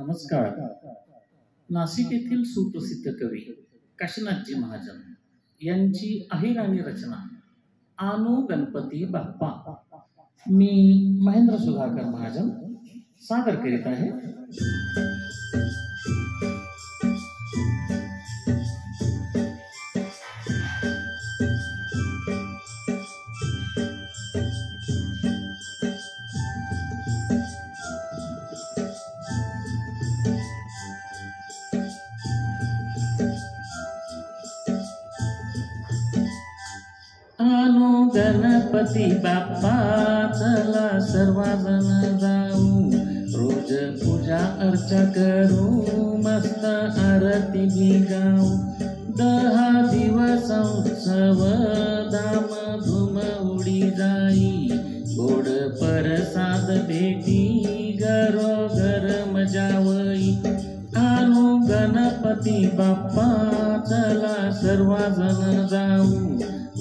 नमस्कार. नाशिक येथील सुप्रसिद्ध कवी काशीनाथजी महाजन यांची अहिराणी रचना आनो गणपती बाप्पा मी महेंद्र सुधाकर महाजन सादर करीत आहे. आनो गणपती बाप्पा चला सर्वजण जाऊ, रोज पूजा अर्चा करू, मस्त आरती भी गाऊ. 10 दिवस उत्सव धाम धूम उडी जाई, गोड परसाद भेटी घरोघर मजावई. आनो गणपती बाप्पा चला सर्वजण जाऊ,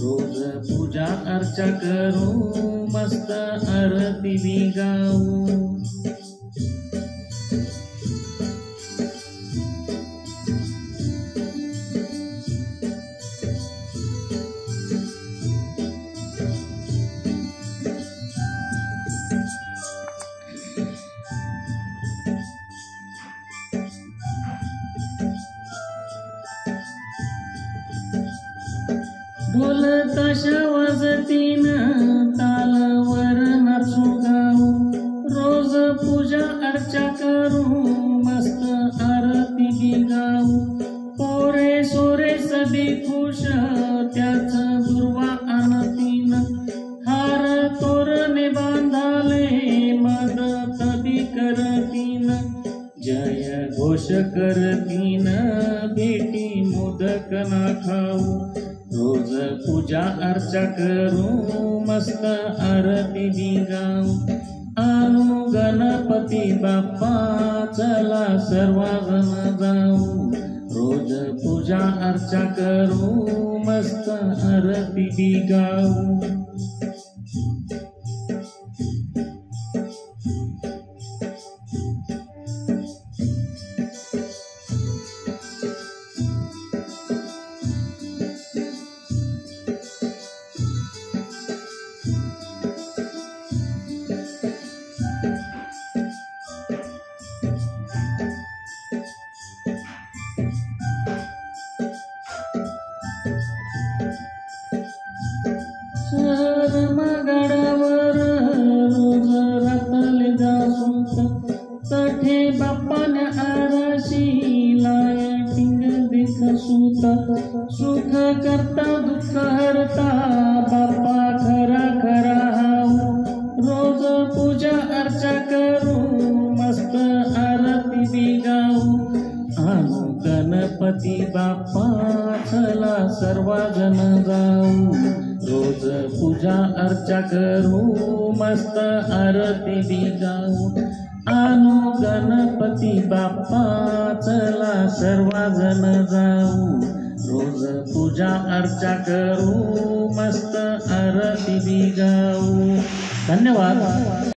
रोज पूजा अर्चा करू, मस्त आरती भी गाऊ. ढोल ताशा वाजतीन तालवर नाचू गाऊ, रोज पूजा अर्चा करू, मस्त आरती भी गाऊ. पोरे सोरे सभी खुश त्याच दुर्वा आणतीन, हार तोरणे बांधाले मदत भी करतीन. जय घोष करतीन भेटी मोदक ना खाऊ, रोज पूजा अर्चा करू, मस्त आरती भी गाऊ. आनो गणपती बाप्पा चला सर्वजण जाऊ, रोज पूजा अर्चा करू, मस्त आरती भी गाऊ. गडावर रोज रातले जासूत, तठे बाप्पाने आराशी लायटिंग दिखसूत. सुख करता दुःख हरता बाप्पा खरा खरा हाऊ, रोज पूजा अर्चा करू, मस्त आरती भी गाऊ. आनो गणपती बाप्पा चला सर्वजण जाऊ, रोज पूजा अर्चा करू, मस्त आरती भी गाऊ. आनो गणपती बाप्पा चला सर्वजण जाऊ, रोज पूजा अर्चा करू, मस्त आरती भी गाऊ. धन्यवाद.